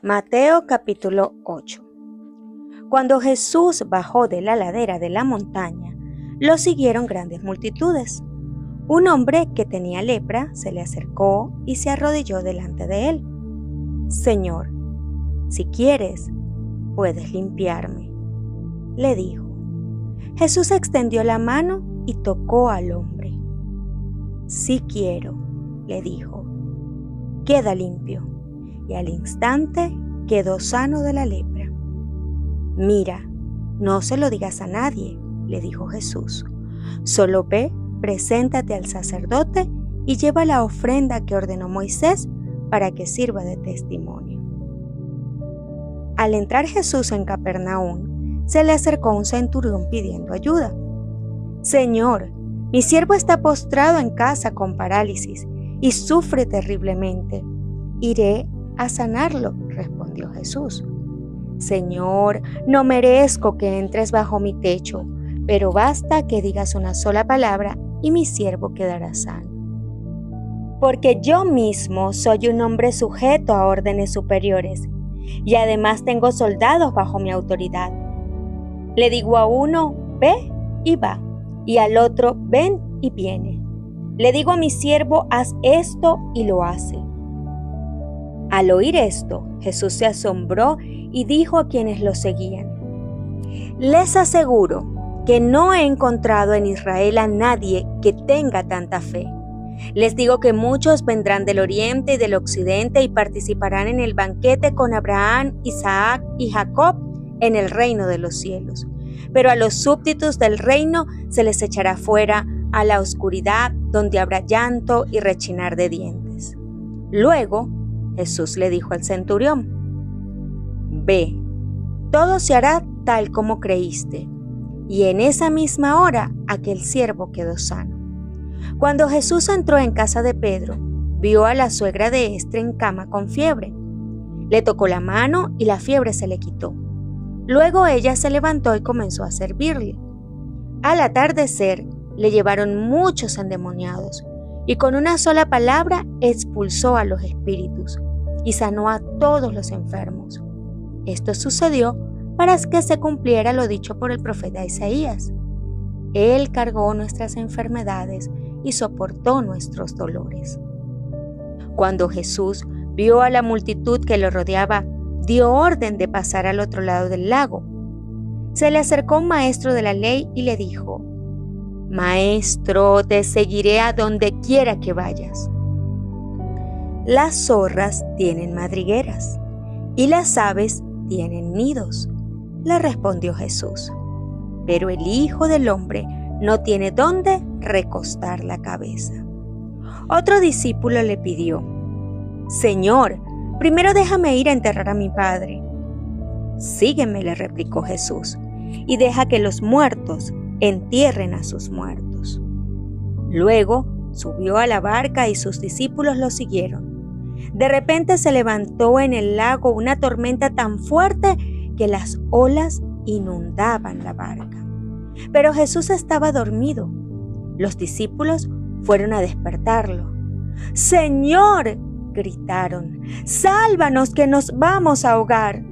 Mateo capítulo 8. Cuando Jesús bajó de la ladera de la montaña, lo siguieron grandes multitudes. Un hombre que tenía lepra se le acercó y se arrodilló delante de él. «Señor, si quieres, puedes limpiarme», le dijo. Jesús extendió la mano y tocó al hombre. «Sí quiero», le dijo. «Queda limpio». Y al instante quedó sano de la lepra. «Mira, no se lo digas a nadie», le dijo Jesús. «Solo ve, preséntate al sacerdote y lleva la ofrenda que ordenó Moisés para que sirva de testimonio». Al entrar Jesús en Capernaum, se le acercó un centurión pidiendo ayuda. «Señor, mi siervo está postrado en casa con parálisis y sufre terriblemente. Iré a sanarlo», respondió Jesús. «Señor, no merezco que entres bajo mi techo, pero basta que digas una sola palabra y mi siervo quedará sano. Porque yo mismo soy un hombre sujeto a órdenes superiores, y además tengo soldados bajo mi autoridad. Le digo a uno, ve y va, y al otro, ven y viene. Le digo a mi siervo, haz esto y lo hace». Al oír esto, Jesús se asombró y dijo a quienes lo seguían: «Les aseguro que no he encontrado en Israel a nadie que tenga tanta fe. Les digo que muchos vendrán del oriente y del occidente y participarán en el banquete con Abraham, Isaac y Jacob en el reino de los cielos. Pero a los súbditos del reino se les echará fuera a la oscuridad, donde habrá llanto y rechinar de dientes». Luego, Jesús le dijo al centurión: «Ve, todo se hará tal como creíste». Y en esa misma hora aquel siervo quedó sano. Cuando Jesús entró en casa de Pedro, vio a la suegra de éste en cama con fiebre. Le tocó la mano y la fiebre se le quitó. Luego ella se levantó y comenzó a servirle. Al atardecer le llevaron muchos endemoniados y con una sola palabra expulsó a los espíritus y sanó a todos los enfermos. Esto sucedió para que se cumpliera lo dicho por el profeta Isaías: «Él cargó nuestras enfermedades y soportó nuestros dolores». Cuando Jesús vio a la multitud que lo rodeaba, dio orden de pasar al otro lado del lago. Se le acercó un maestro de la ley y le dijo: «Maestro, te seguiré a donde quiera que vayas». «Las zorras tienen madrigueras y las aves tienen nidos», le respondió Jesús, «pero el Hijo del Hombre no tiene dónde recostar la cabeza». Otro discípulo le pidió: «Señor, primero déjame ir a enterrar a mi padre». «Sígueme», le replicó Jesús, «y deja que los muertos entierren a sus muertos». Luego subió a la barca y sus discípulos lo siguieron. De repente se levantó en el lago una tormenta tan fuerte que las olas inundaban la barca. Pero Jesús estaba dormido. Los discípulos fueron a despertarlo. «Señor», gritaron, «sálvanos que nos vamos a ahogar».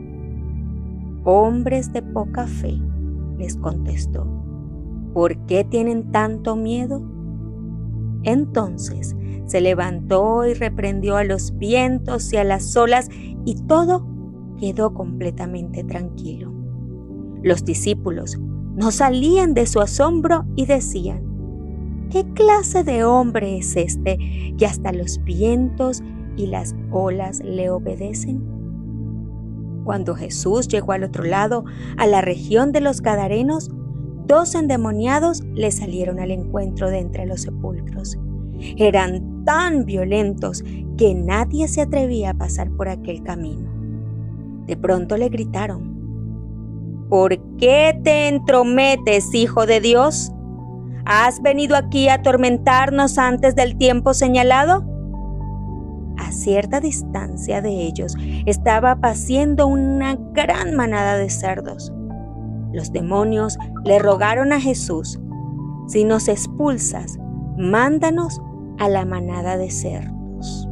«Hombres de poca fe», les contestó, «¿por qué tienen tanto miedo?». Entonces se levantó y reprendió a los vientos y a las olas, y todo quedó completamente tranquilo. Los discípulos no salían de su asombro y decían: «¿Qué clase de hombre es este que hasta los vientos y las olas le obedecen?». Cuando Jesús llegó al otro lado, a la región de los Gadarenos, 2 endemoniados le salieron al encuentro de entre los sepulcros. Eran tan violentos que nadie se atrevía a pasar por aquel camino. De pronto le gritaron: «¿Por qué te entrometes, Hijo de Dios? ¿Has venido aquí a atormentarnos antes del tiempo señalado?». A cierta distancia de ellos estaba paciendo una gran manada de cerdos. Los demonios le rogaron a Jesús: «Si nos expulsas, mándanos a la manada de cerdos».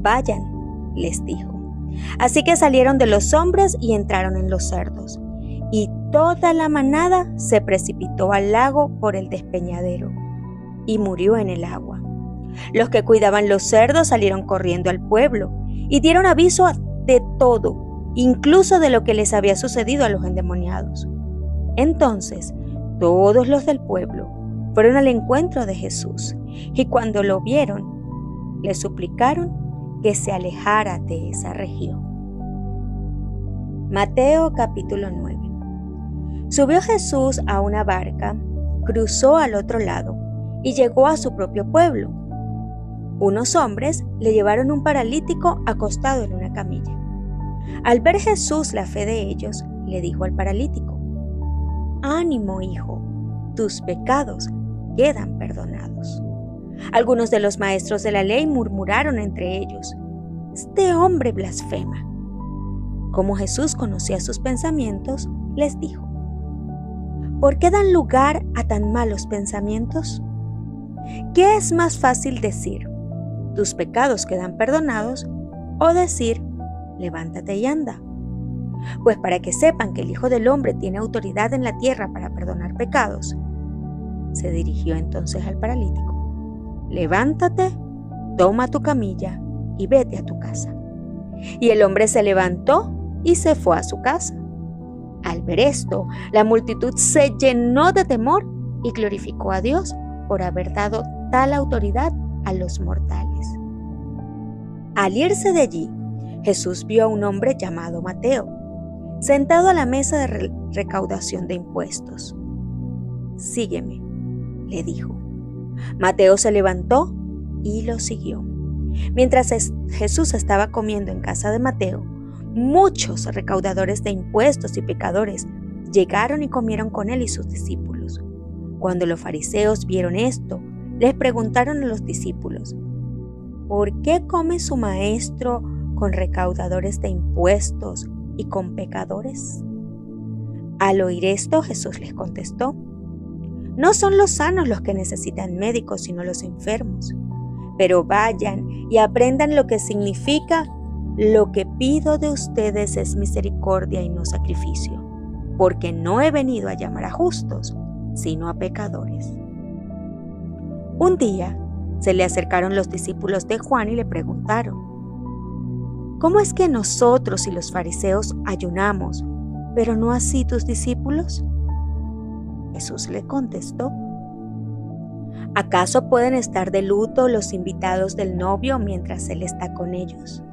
«Vayan», les dijo, Así que salieron de los hombres y entraron en los cerdos. Y toda la manada se precipitó al lago por el despeñadero y murió en el agua. Los que cuidaban los cerdos salieron corriendo al pueblo y dieron aviso de todo, incluso de lo que les había sucedido a los endemoniados. Entonces, todos los del pueblo fueron al encuentro de Jesús y cuando lo vieron, le suplicaron que se alejara de esa región. Mateo capítulo 9. Subió Jesús a una barca, cruzó al otro lado y llegó a su propio pueblo. Unos hombres le llevaron un paralítico acostado en una camilla. Al ver Jesús la fe de ellos, le dijo al paralítico: «Ánimo, hijo, tus pecados quedan perdonados». Algunos de los maestros de la ley murmuraron entre ellos: «Este hombre blasfema». Como Jesús conocía sus pensamientos, les dijo: ¿por qué dan lugar a tan malos pensamientos? ¿Qué es más fácil decir: tus pecados quedan perdonados, o decir: levántate y anda? Pues para que sepan que el Hijo del Hombre tiene autoridad en la tierra para perdonar pecados. Se dirigió entonces al paralítico: levántate, toma tu camilla y vete a tu casa. Y el hombre se levantó y se fue a su casa. Al ver esto, la multitud se llenó de temor y glorificó a Dios por haber dado tal autoridad a los mortales. Al irse de allí, Jesús vio a un hombre llamado Mateo, sentado a la mesa de recaudación de impuestos. «Sígueme», le dijo. Mateo se levantó y lo siguió. Mientras Jesús estaba comiendo en casa de Mateo, muchos recaudadores de impuestos y pecadores llegaron y comieron con él y sus discípulos. Cuando los fariseos vieron esto, les preguntaron a los discípulos: ¿por qué come su maestro con recaudadores de impuestos y con pecadores? Al oír esto, Jesús les contestó: no son los sanos los que necesitan médicos, sino los enfermos. Pero vayan y aprendan lo que significa: lo que pido de ustedes es misericordia y no sacrificio, porque no he venido a llamar a justos, sino a pecadores. Un día se le acercaron los discípulos de Juan y le preguntaron: ¿cómo es que nosotros y los fariseos ayunamos, pero no así tus discípulos? Jesús le contestó: ¿acaso pueden estar de luto los invitados del novio mientras él está con ellos?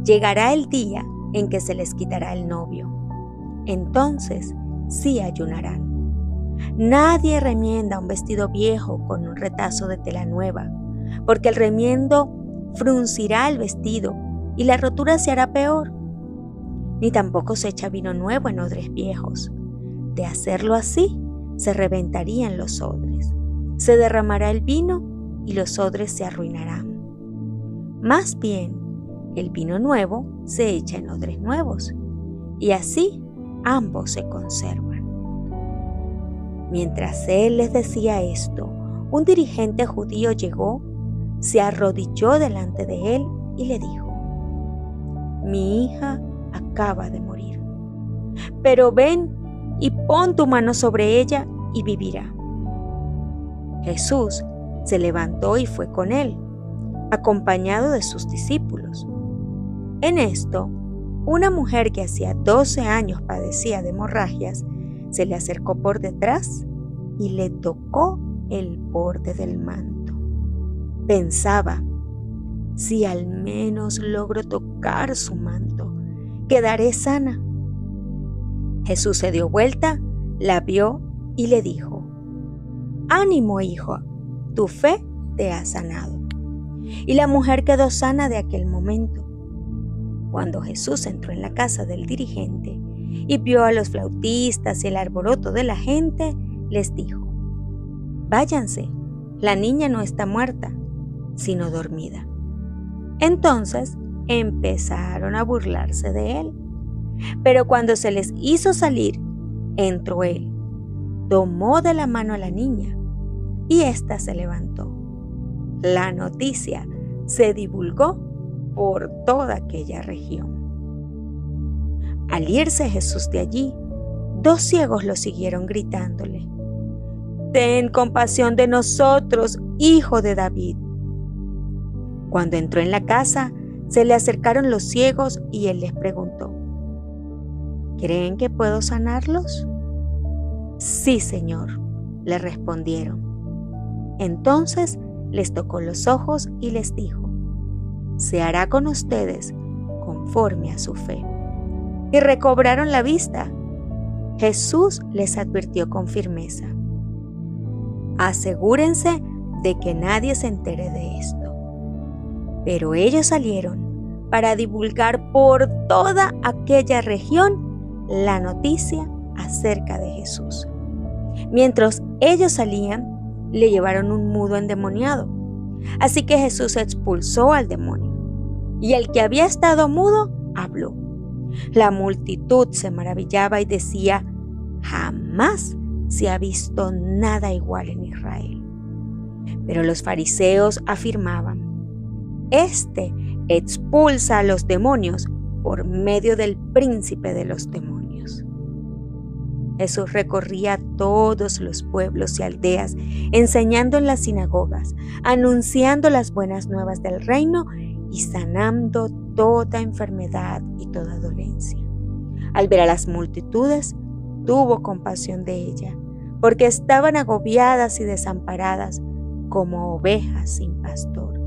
Llegará el día en que se les quitará el novio. Entonces sí ayunarán. Nadie remienda un vestido viejo con un retazo de tela nueva, porque el remiendo fruncirá el vestido y la rotura se hará peor. Ni tampoco se echa vino nuevo en odres viejos. De hacerlo así, se reventarían los odres. Se derramará el vino y los odres se arruinarán. Más bien, el vino nuevo se echa en odres nuevos, y así ambos se conservan. Mientras él les decía esto, un dirigente judío llegó, se arrodilló delante de él y le dijo: mi hija acaba de morir, pero ven y pon tu mano sobre ella y vivirá. Jesús se levantó y fue con él, acompañado de sus discípulos. En esto, una mujer que hacía 12 años padecía de hemorragias se le acercó por detrás y le tocó el borde del manto. Pensaba: si al menos logro tocar su manto, quedaré sana. Jesús se dio vuelta, la vio y le dijo: ánimo, hijo, tu fe te ha sanado. Y la mujer quedó sana de aquel momento. Cuando Jesús entró en la casa del dirigente y vio a los flautistas y el alboroto de la gente, les dijo: váyanse, la niña no está muerta, sino dormida. Entonces empezaron a burlarse de él. Pero cuando se les hizo salir, entró él, tomó de la mano a la niña y ésta se levantó. La noticia se divulgó por toda aquella región. Al irse Jesús de allí, 2 ciegos lo siguieron gritándole: «Ten compasión de nosotros, hijo de David». Cuando entró en la casa, se le acercaron los ciegos y él les preguntó: «¿Creen que puedo sanarlos?». «Sí, Señor», le respondieron. Entonces les tocó los ojos y les dijo: «Se hará con ustedes conforme a su fe». Y recobraron la vista. Jesús les advirtió con firmeza: «Asegúrense de que nadie se entere de esto». Pero ellos salieron para divulgar por toda aquella región la noticia acerca de Jesús. Mientras ellos salían, le llevaron un mudo endemoniado. Así que Jesús expulsó al demonio, y el que había estado mudo habló. La multitud se maravillaba y decía: «Jamás se ha visto nada igual en Israel». Pero los fariseos afirmaban: «Este expulsa a los demonios por medio del príncipe de los demonios». Jesús recorría todos los pueblos y aldeas, enseñando en las sinagogas, anunciando las buenas nuevas del reino y sanando toda enfermedad y toda dolencia. Al ver a las multitudes, tuvo compasión de ellas, porque estaban agobiadas y desamparadas como ovejas sin pastor.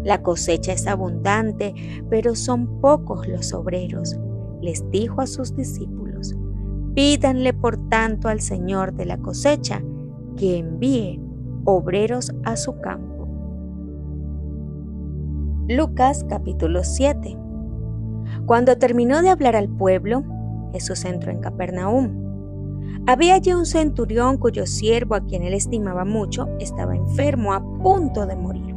La cosecha es abundante, pero son pocos los obreros, les dijo a sus discípulos. Pídanle por tanto al Señor de la cosecha que envíe obreros a su campo. Lucas capítulo 7. Cuando terminó de hablar al pueblo, Jesús entró en Capernaum. Había allí un centurión cuyo siervo, a quien él estimaba mucho, estaba enfermo a punto de morir.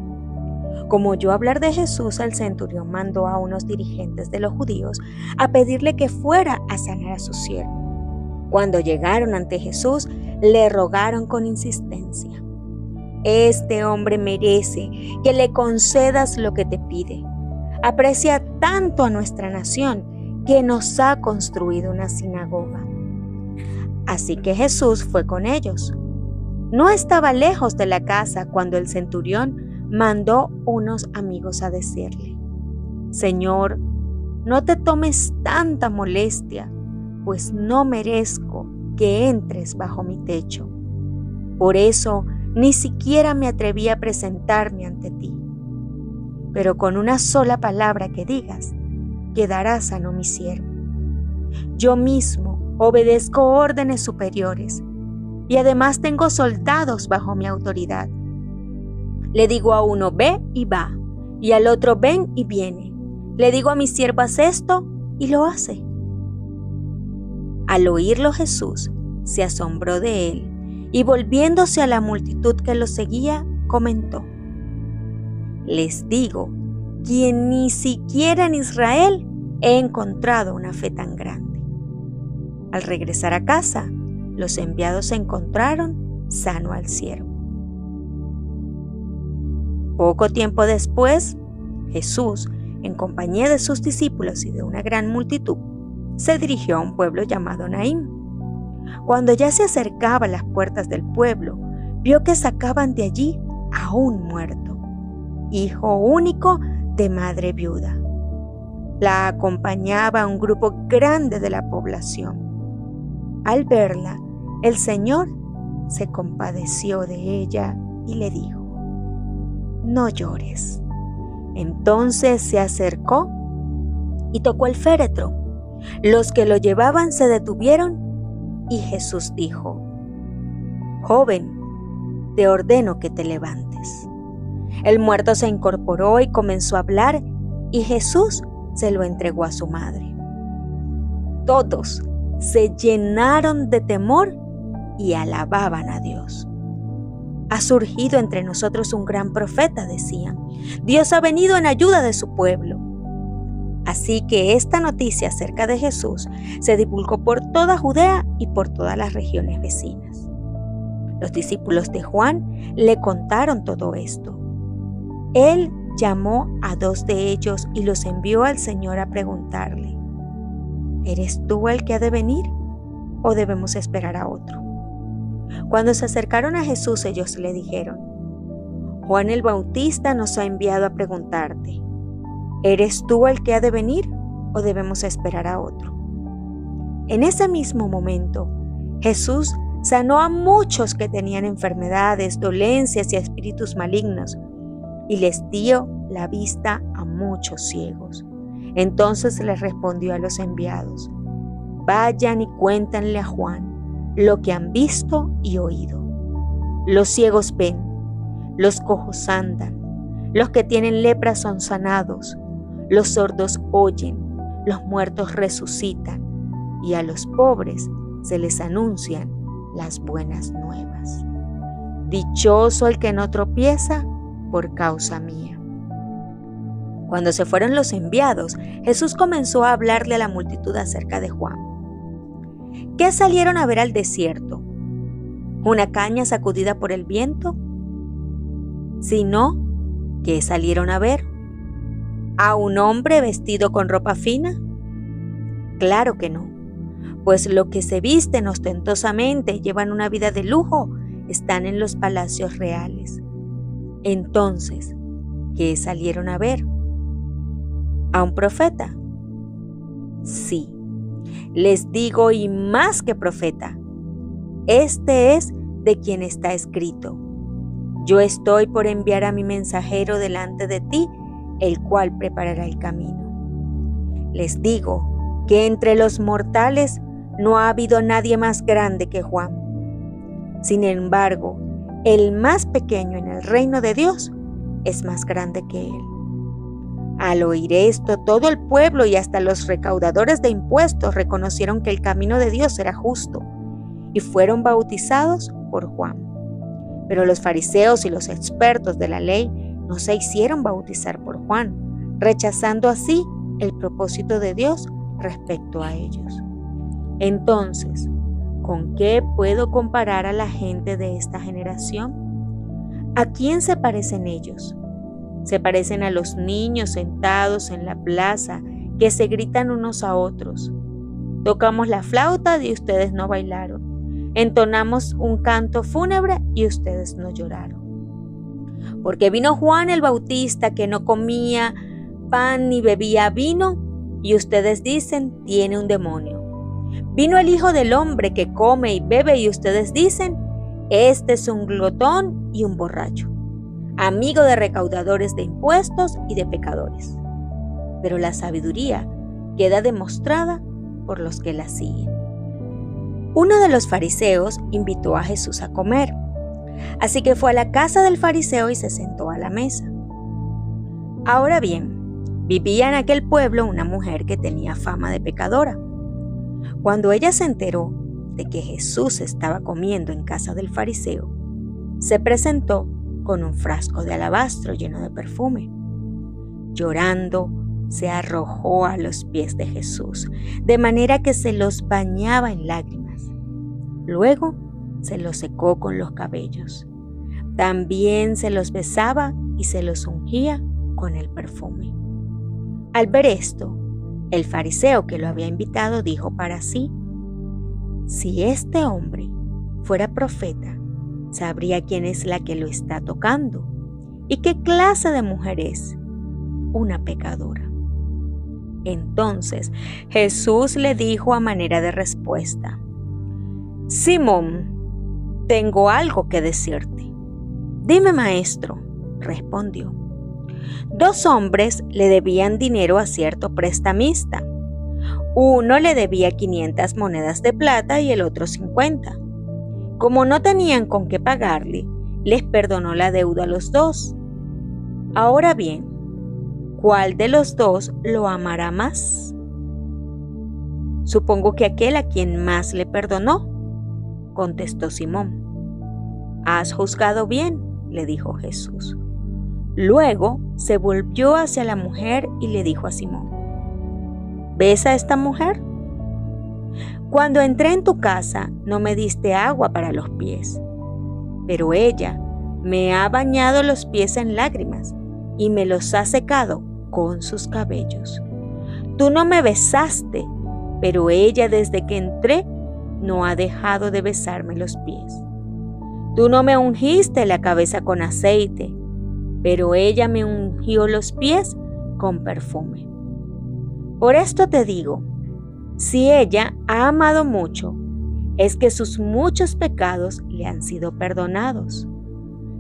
Como oyó hablar de Jesús, el centurión mandó a unos dirigentes de los judíos a pedirle que fuera a sanar a su siervo. Cuando llegaron ante Jesús, le rogaron con insistencia: «Este hombre merece que le concedas lo que te pide. Aprecia tanto a nuestra nación que nos ha construido una sinagoga». Así que Jesús fue con ellos. No estaba lejos de la casa cuando el centurión mandó unos amigos a decirle: «Señor, no te tomes tanta molestia, pues no merezco que entres bajo mi techo. Por eso ni siquiera me atreví a presentarme ante ti. Pero con una sola palabra que digas, quedará sano mi siervo. Yo mismo obedezco órdenes superiores y además tengo soldados bajo mi autoridad. Le digo a uno: ve y va, y al otro: ven y viene. Le digo a mi siervo: haz esto, y lo hace». Al oírlo, Jesús se asombró de él y, volviéndose a la multitud que lo seguía, comentó: «Les digo que ni siquiera en Israel he encontrado una fe tan grande». Al regresar a casa, los enviados encontraron sano al siervo. Poco tiempo después, Jesús, en compañía de sus discípulos y de una gran multitud, se dirigió a un pueblo llamado Naín. Cuando ya se acercaba a las puertas del pueblo, vio que sacaban de allí a un muerto, hijo único de madre viuda. La acompañaba un grupo grande de la población. Al verla, el Señor se compadeció de ella y le dijo: «No llores». Entonces se acercó y tocó el féretro. Los que lo llevaban se detuvieron y Jesús dijo: «Joven, te ordeno que te levantes». El muerto se incorporó y comenzó a hablar, y Jesús se lo entregó a su madre. Todos se llenaron de temor y alababan a Dios. «Ha surgido entre nosotros un gran profeta», decían. «Dios ha venido en ayuda de su pueblo». Así que esta noticia acerca de Jesús se divulgó por toda Judea y por todas las regiones vecinas. Los discípulos de Juan le contaron todo esto. Él llamó a 2 de ellos y los envió al Señor a preguntarle: ¿eres tú el que ha de venir o debemos esperar a otro? Cuando se acercaron a Jesús, ellos le dijeron: Juan el Bautista nos ha enviado a preguntarte: ¿eres tú el que ha de venir o debemos esperar a otro? En ese mismo momento, Jesús sanó a muchos que tenían enfermedades, dolencias y espíritus malignos, y les dio la vista a muchos ciegos. Entonces les respondió a los enviados: vayan y cuéntenle a Juan lo que han visto y oído. Los ciegos ven, los cojos andan, los que tienen lepra son sanados, los sordos oyen, los muertos resucitan, y a los pobres se les anuncian las buenas nuevas. Dichoso el que no tropieza por causa mía. Cuando se fueron los enviados, Jesús comenzó a hablarle a la multitud acerca de Juan. ¿Qué salieron a ver al desierto? ¿Una caña sacudida por el viento? Sino, ¿qué salieron a ver? ¿A un hombre vestido con ropa fina? Claro que no, pues los que se visten ostentosamente y llevan una vida de lujo están en los palacios reales. Entonces, ¿qué salieron a ver? ¿A un profeta? Sí, les digo, y más que profeta, este es de quien está escrito: yo estoy por enviar a mi mensajero delante de ti, el cual preparará el camino. Les digo que entre los mortales no ha habido nadie más grande que Juan. Sin embargo, el más pequeño en el reino de Dios es más grande que él. Al oír esto, todo el pueblo y hasta los recaudadores de impuestos reconocieron que el camino de Dios era justo y fueron bautizados por Juan. Pero los fariseos y los expertos de la ley no se hicieron bautizar por Juan, rechazando así el propósito de Dios respecto a ellos. Entonces, ¿con qué puedo comparar a la gente de esta generación? ¿A quién se parecen ellos? Se parecen a los niños sentados en la plaza que se gritan unos a otros: tocamos la flauta y ustedes no bailaron, entonamos un canto fúnebre y ustedes no lloraron. Porque vino Juan el Bautista, que no comía pan ni bebía vino, y ustedes dicen: tiene un demonio. Vino el Hijo del Hombre, que come y bebe, y ustedes dicen: este es un glotón y un borracho, amigo de recaudadores de impuestos y de pecadores. Pero la sabiduría queda demostrada por los que la siguen. Uno de los fariseos invitó a Jesús a comer, así que fue a la casa del fariseo y se sentó a la mesa. Ahora bien, vivía en aquel pueblo una mujer que tenía fama de pecadora. Cuando ella se enteró de que Jesús estaba comiendo en casa del fariseo, se presentó con un frasco de alabastro lleno de perfume. Llorando, se arrojó a los pies de Jesús, de manera que se los bañaba en lágrimas. Luego se los secó con los cabellos. También se los besaba y se los ungía con el perfume. Al ver esto, el fariseo que lo había invitado dijo para sí: si este hombre fuera profeta, sabría quién es la que lo está tocando y qué clase de mujer es, una pecadora. Entonces Jesús le dijo a manera de respuesta: Simón, tengo algo que decirte. Dime, maestro, respondió. 2 hombres le debían dinero a cierto prestamista. Uno le debía 500 monedas de plata y el otro 50. Como no tenían con qué pagarle, les perdonó la deuda a los 2. Ahora bien, ¿cuál de los 2 lo amará más? Supongo que aquel a quien más le perdonó, contestó Simón. Has juzgado bien, le dijo Jesús. Luego se volvió hacia la mujer y le dijo a Simón: ¿ves a esta mujer? Cuando entré en tu casa no me diste agua para los pies, pero ella me ha bañado los pies en lágrimas y me los ha secado con sus cabellos. Tú no me besaste, pero ella desde que entré no ha dejado de besarme los pies. Tú no me ungiste la cabeza con aceite, pero ella me ungió los pies con perfume. Por esto te digo, si ella ha amado mucho, es que sus muchos pecados le han sido perdonados.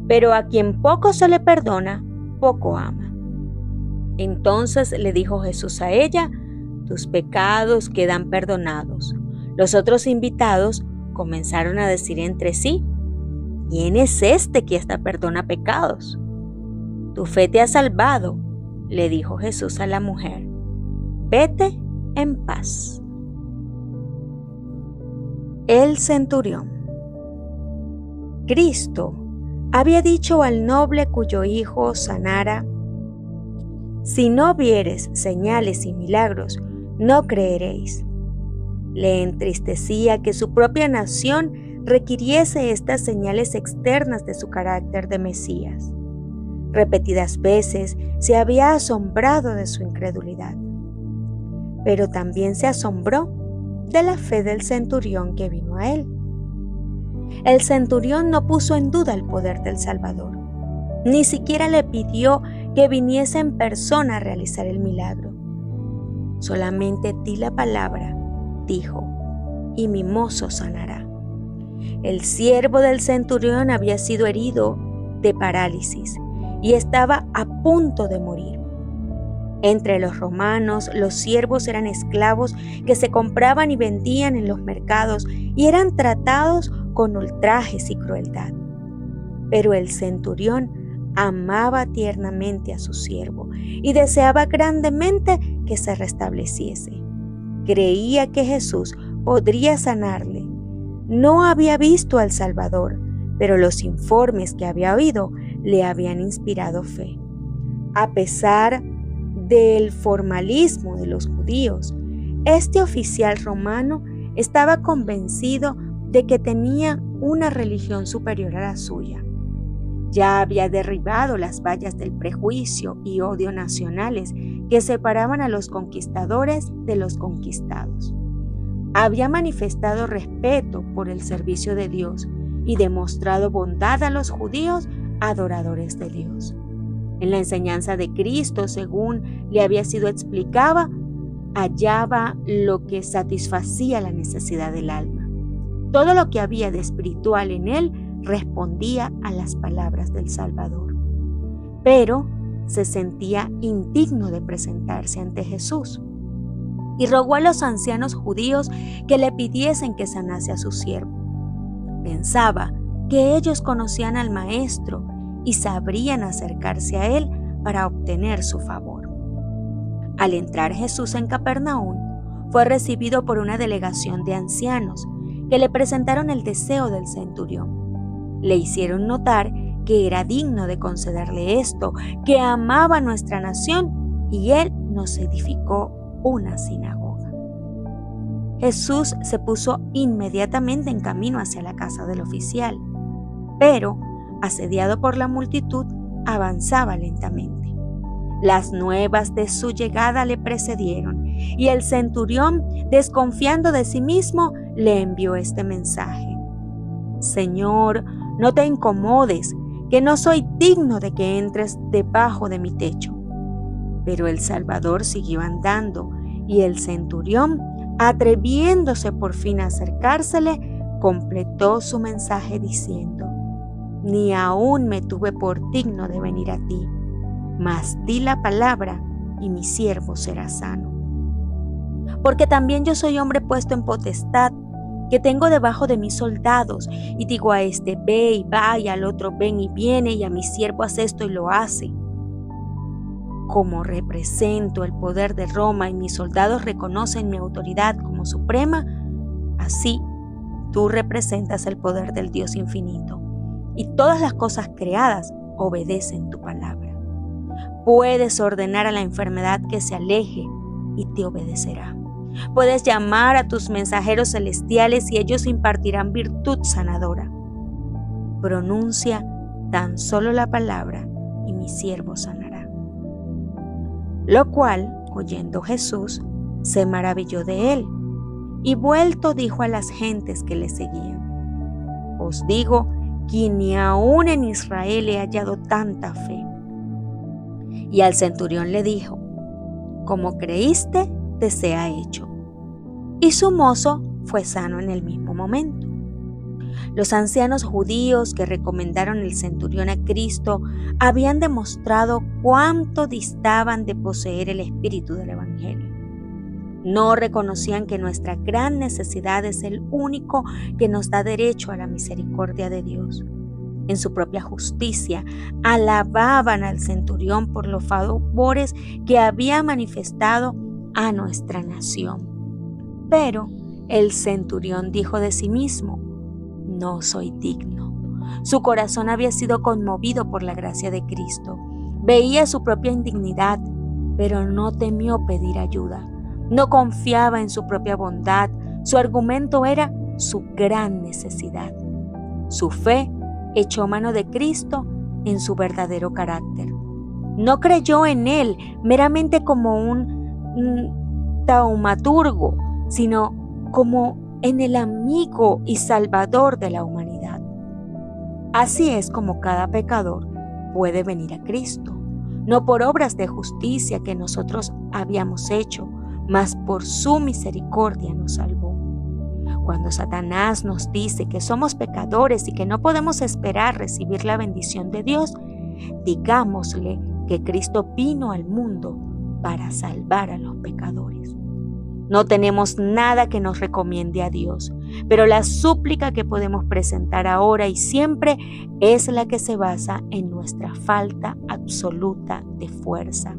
Pero a quien poco se le perdona, poco ama. Entonces le dijo Jesús a ella: tus pecados quedan perdonados. Los otros invitados comenzaron a decir entre sí: ¿quién es este que hasta perdona pecados? Tu fe te ha salvado, le dijo Jesús a la mujer. Vete en paz. El centurión. Cristo había dicho al noble cuyo hijo sanara: si no vieres señales y milagros, no creeréis. Le entristecía que su propia nación requiriese estas señales externas de su carácter de Mesías. Repetidas veces se había asombrado de su incredulidad, pero también se asombró de la fe del centurión que vino a él. El centurión no puso en duda el poder del Salvador, ni siquiera le pidió que viniese en persona a realizar el milagro. Solamente di la palabra, dijo, y mi mozo sanará. El siervo del centurión había sido herido de parálisis y estaba a punto de morir. Entre los romanos, los siervos eran esclavos que se compraban y vendían en los mercados y eran tratados con ultrajes y crueldad. Pero el centurión amaba tiernamente a su siervo y deseaba grandemente que se restableciese. Creía que Jesús podría sanarle. No había visto al Salvador, pero los informes que había oído le habían inspirado fe. A pesar del formalismo de los judíos, este oficial romano estaba convencido de que tenía una religión superior a la suya. Ya había derribado las vallas del prejuicio y odio nacionales que separaban a los conquistadores de los conquistados. Había manifestado respeto por el servicio de Dios y demostrado bondad a los judíos adoradores de Dios. En la enseñanza de Cristo, según le había sido explicada, hallaba lo que satisfacía la necesidad del alma. Todo lo que había de espiritual en él respondía a las palabras del Salvador. Pero se sentía indigno de presentarse ante Jesús y rogó a los ancianos judíos que le pidiesen que sanase a su siervo. Pensaba que ellos conocían al Maestro y sabrían acercarse a él para obtener su favor. Al entrar Jesús en Capernaum, fue recibido por una delegación de ancianos que le presentaron el deseo del centurión. Le hicieron notar que era digno de concederle esto, que amaba nuestra nación y él nos edificó una sinagoga. Jesús se puso inmediatamente en camino hacia la casa del oficial, pero asediado por la multitud, avanzaba lentamente. Las nuevas de su llegada le precedieron y el centurión, desconfiando de sí mismo, le envió este mensaje: Señor, no te incomodes, que no soy digno de que entres debajo de mi techo. Pero el Salvador siguió andando y el centurión, atreviéndose por fin a acercársele, completó su mensaje diciendo: Ni aún me tuve por digno de venir a ti, mas di la palabra y mi siervo será sano. Porque también yo soy hombre puesto en potestad, que tengo debajo de mis soldados, y digo a este ve y va, y al otro ven y viene, y a mi siervo hace esto y lo hace. Como represento el poder de Roma y mis soldados reconocen mi autoridad como suprema, así tú representas el poder del Dios infinito, y todas las cosas creadas obedecen tu palabra. Puedes ordenar a la enfermedad que se aleje y te obedecerá. Puedes llamar a tus mensajeros celestiales y ellos impartirán virtud sanadora. Pronuncia tan solo la palabra y mi siervo sanará. Lo cual, oyendo Jesús, se maravilló de él, y vuelto dijo a las gentes que le seguían: Os digo que ni aun en Israel he hallado tanta fe. Y al centurión le dijo: Como creíste, te sea hecho. Y su mozo fue sano en el mismo momento. Los ancianos judíos que recomendaron el centurión a Cristo habían demostrado cuánto distaban de poseer el espíritu del Evangelio. No reconocían que nuestra gran necesidad es el único que nos da derecho a la misericordia de Dios. En su propia justicia, alababan al centurión por los favores que había manifestado a nuestra nación. Pero el centurión dijo de sí mismo: No soy digno. Su corazón había sido conmovido por la gracia de Cristo. Veía su propia indignidad, pero no temió pedir ayuda. No confiaba en su propia bondad. Su argumento era su gran necesidad. Su fe echó mano de Cristo en su verdadero carácter. No creyó en él meramente como un taumaturgo, sino como en el amigo y salvador de la humanidad. Así es como cada pecador puede venir a Cristo, no por obras de justicia que nosotros habíamos hecho, mas por su misericordia nos salvó. Cuando Satanás nos dice que somos pecadores y que no podemos esperar recibir la bendición de Dios, digámosle que Cristo vino al mundo para salvar a los pecadores. No tenemos nada que nos recomiende a Dios, pero la súplica que podemos presentar ahora y siempre es la que se basa en nuestra falta absoluta de fuerza,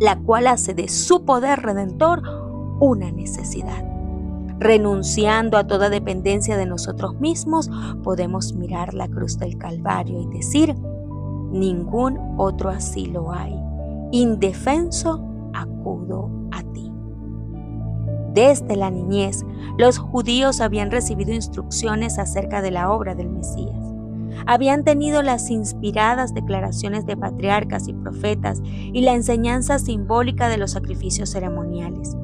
la cual hace de su poder redentor una necesidad. Renunciando a toda dependencia de nosotros mismos, podemos mirar la cruz del Calvario y decir: ningún otro asilo hay. Indefenso acudo a ti. Desde la niñez, los judíos habían recibido instrucciones acerca de la obra del Mesías. Habían tenido las inspiradas declaraciones de patriarcas y profetas y la enseñanza simbólica de los sacrificios ceremoniales.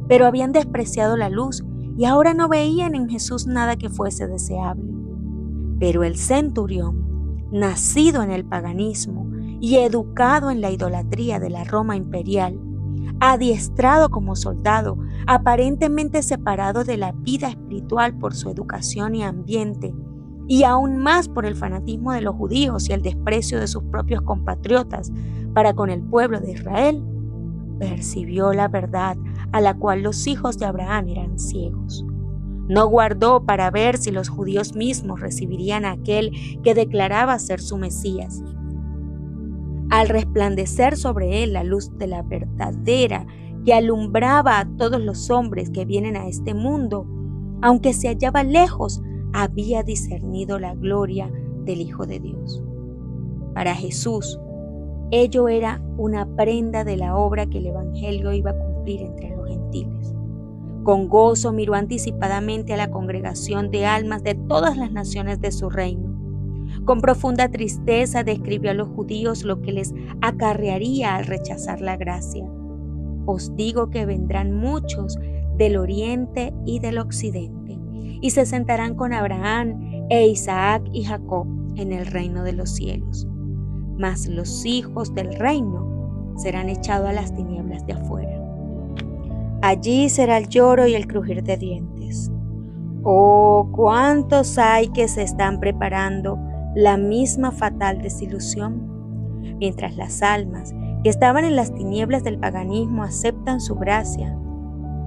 Pero habían despreciado la luz y ahora no veían en Jesús nada que fuese deseable. Pero el centurión, nacido en el paganismo y educado en la idolatría de la Roma imperial, adiestrado como soldado, aparentemente separado de la vida espiritual por su educación y ambiente, y aún más por el fanatismo de los judíos y el desprecio de sus propios compatriotas para con el pueblo de Israel, percibió la verdad a la cual los hijos de Abraham eran ciegos. No guardó para ver si los judíos mismos recibirían a aquel que declaraba ser su Mesías. Al resplandecer sobre él la luz de la verdadera que alumbraba a todos los hombres que vienen a este mundo, aunque se hallaba lejos, había discernido la gloria del Hijo de Dios. Para Jesús, ello era una prenda de la obra que el Evangelio iba a cumplir entre los gentiles. Con gozo miró anticipadamente a la congregación de almas de todas las naciones de su reino. Con profunda tristeza describió a los judíos lo que les acarrearía al rechazar la gracia. Os digo que vendrán muchos del oriente y del occidente, y se sentarán con Abraham e Isaac y Jacob en el reino de los cielos. Mas los hijos del reino serán echados a las tinieblas de afuera. Allí será el lloro y el crujir de dientes. Oh, cuántos hay que se están preparando la misma fatal desilusión, mientras las almas que estaban en las tinieblas del paganismo aceptan su gracia.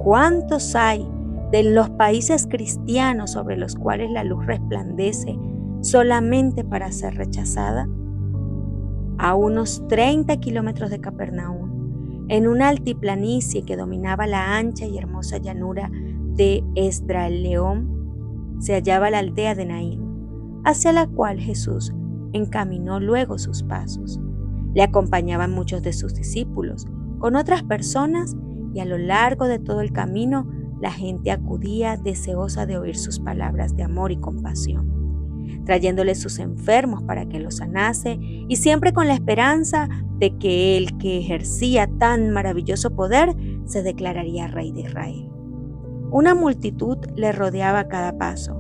¿Cuántos hay de los países cristianos sobre los cuales la luz resplandece solamente para ser rechazada? A unos 30 kilómetros de Capernaum, en una altiplanicie que dominaba la ancha y hermosa llanura de Esdraelón, se hallaba la aldea de Naín, hacia la cual Jesús encaminó luego sus pasos. Le acompañaban muchos de sus discípulos, con otras personas, y a lo largo de todo el camino la gente acudía deseosa de oír sus palabras de amor y compasión. trayéndole sus enfermos para que los sanase y siempre con la esperanza de que el que ejercía tan maravilloso poder se declararía rey de Israel. Una multitud le rodeaba a cada paso,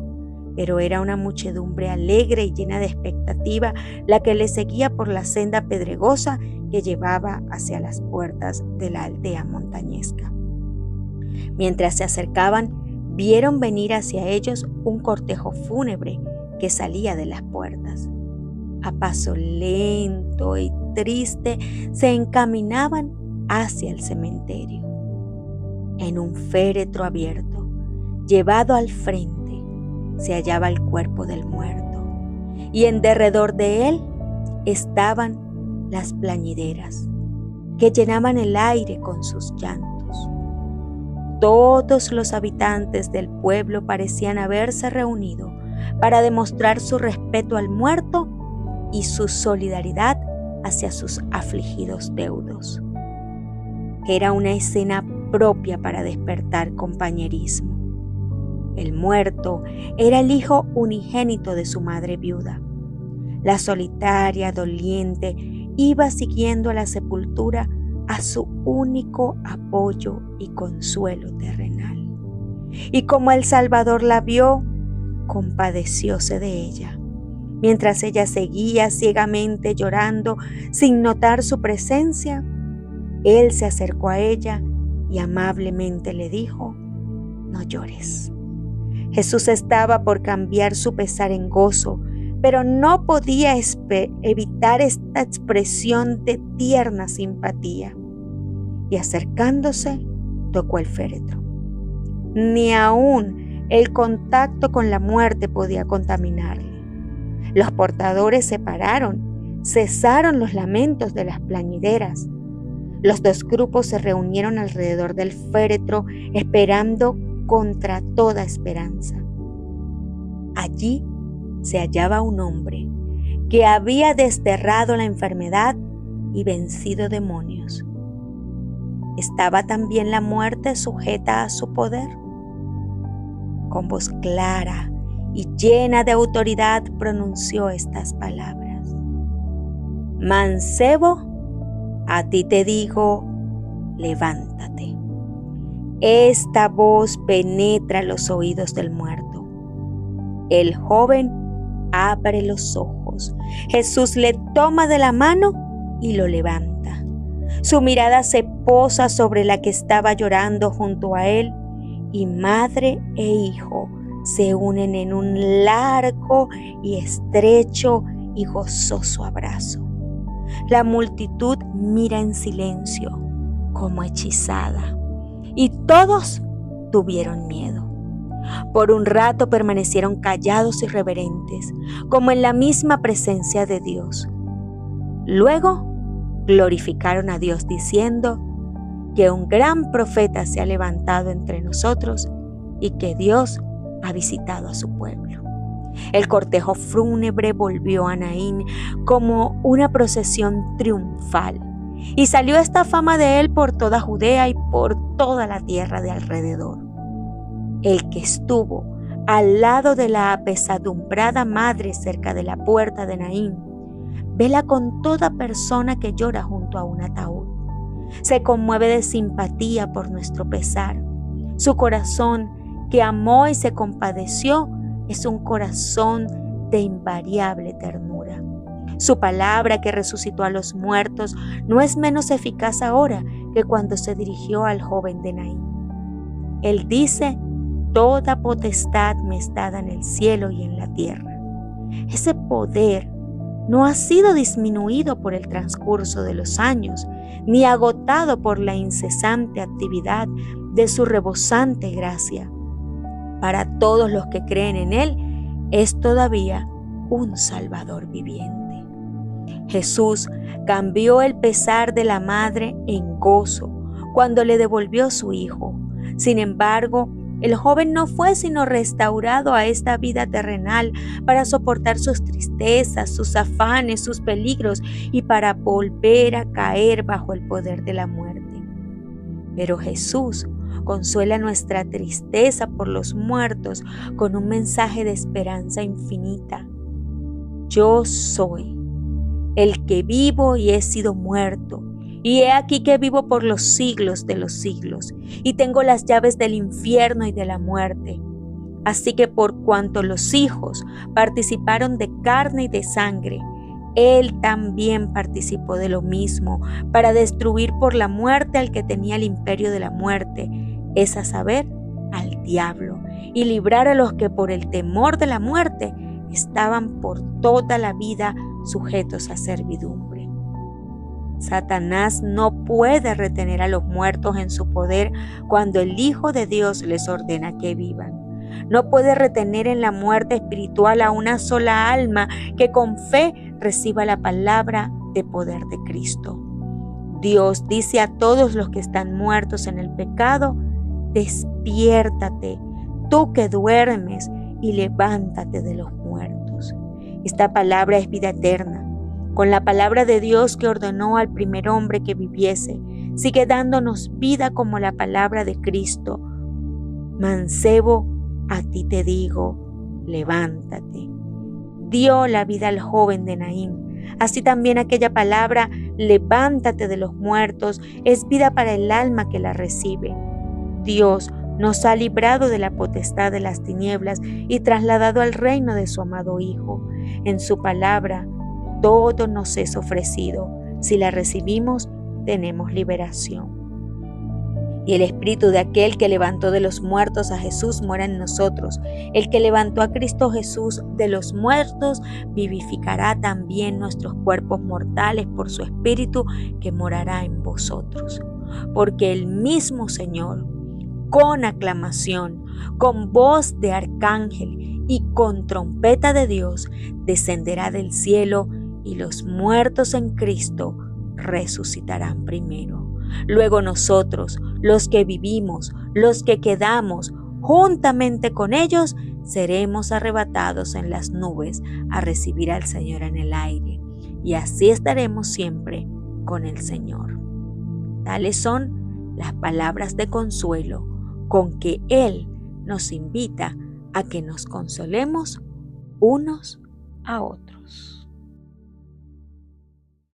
pero era una muchedumbre alegre y llena de expectativa la que le seguía por la senda pedregosa que llevaba hacia las puertas de la aldea montañesca. Mientras se acercaban, vieron venir hacia ellos un cortejo fúnebre que salía de las puertas. A paso lento y triste se encaminaban hacia el cementerio. En un féretro abierto, llevado al frente, se hallaba el cuerpo del muerto, y en derredor de él estaban las plañideras, que llenaban el aire con sus llantos. Todos los habitantes del pueblo parecían haberse reunido para demostrar su respeto al muerto y su solidaridad hacia sus afligidos deudos. Era una escena propia para despertar compañerismo. El muerto era el hijo unigénito de su madre viuda. La solitaria, doliente, iba siguiendo a la sepultura a su único apoyo y consuelo terrenal. Y como el Salvador la vio, compadecióse de ella. Mientras ella seguía ciegamente llorando sin notar su presencia, él se acercó a ella y amablemente le dijo: «No llores». Jesús estaba por cambiar su pesar en gozo, pero no podía evitar esta expresión de tierna simpatía. Y acercándose, tocó el féretro. Ni aún el contacto con la muerte podía contaminarle. Los portadores se pararon, cesaron los lamentos de las plañideras. Los dos grupos se reunieron alrededor del féretro, esperando contra toda esperanza. Allí se hallaba un hombre que había desterrado la enfermedad y vencido demonios. ¿Estaba también la muerte sujeta a su poder? Con voz clara y llena de autoridad pronunció estas palabras: «Mancebo, a ti te digo, levántate». Esta voz penetra los oídos del muerto. El joven abre los ojos. Jesús le toma de la mano y lo levanta. Su mirada se posa sobre la que estaba llorando junto a él, y madre e hijo se unen en un largo y estrecho y gozoso abrazo. La multitud mira en silencio, como hechizada, y todos tuvieron miedo. Por un rato permanecieron callados y reverentes, como en la misma presencia de Dios. Luego glorificaron a Dios diciendo que un gran profeta se ha levantado entre nosotros y que Dios ha visitado a su pueblo. El cortejo fúnebre volvió a Naín como una procesión triunfal, y salió esta fama de él por toda Judea y por toda la tierra de alrededor. El que estuvo al lado de la apesadumbrada madre cerca de la puerta de Naín vela con toda persona que llora junto a un ataúd. Se conmueve de simpatía por nuestro pesar. Su corazón, que amó y se compadeció, es un corazón de invariable ternura. Su palabra, que resucitó a los muertos, no es menos eficaz ahora que cuando se dirigió al joven de Naín. Él dice: «Toda potestad me es dada en el cielo y en la tierra». Ese poder no ha sido disminuido por el transcurso de los años, ni agotado por la incesante actividad de su rebosante gracia. Para todos los que creen en Él, es todavía un Salvador viviente. Jesús cambió el pesar de la madre en gozo cuando le devolvió su hijo. Sin embargo, el joven no fue sino restaurado a esta vida terrenal para soportar sus tristezas, sus afanes, sus peligros y para volver a caer bajo el poder de la muerte. Pero Jesús consuela nuestra tristeza por los muertos con un mensaje de esperanza infinita. yo soy, el que vivo y he sido muerto, y he aquí que vivo por los siglos de los siglos, y tengo las llaves del infierno y de la muerte. Así que por cuanto los hijos participaron de carne y de sangre, Él también participó de lo mismo, para destruir por la muerte al que tenía el imperio de la muerte, es a saber, al diablo, y librar a los que por el temor de la muerte estaban por toda la vida sujetos a servidumbre. Satanás no puede retener a los muertos en su poder cuando el Hijo de Dios les ordena que vivan. No puede retener en la muerte espiritual a una sola alma que con fe reciba la palabra de poder de Cristo. Dios dice a todos los que están muertos en el pecado: despiértate, tú que duermes, y levántate de los muertos. Esta palabra es vida eterna. Con la palabra de Dios que ordenó al primer hombre que viviese, sigue dándonos vida como la palabra de Cristo. Mancebo, a ti te digo, levántate. Dio la vida al joven de Naín. Así también aquella palabra, levántate de los muertos, es vida para el alma que la recibe. Dios nos ha librado de la potestad de las tinieblas y trasladado al reino de su amado Hijo. En su palabra, todo nos es ofrecido. Si la recibimos, tenemos liberación. Y el Espíritu de aquel que levantó de los muertos a Jesús mora en nosotros. El que levantó a Cristo Jesús de los muertos vivificará también nuestros cuerpos mortales por su Espíritu que morará en vosotros. Porque el mismo Señor, con aclamación, con voz de arcángel y con trompeta de Dios, descenderá del cielo, y los muertos en Cristo resucitarán primero. Luego nosotros, los que vivimos, los que quedamos, juntamente con ellos, seremos arrebatados en las nubes a recibir al Señor en el aire, y así estaremos siempre con el Señor. Tales son las palabras de consuelo con que Él nos invita a que nos consolemos unos a otros.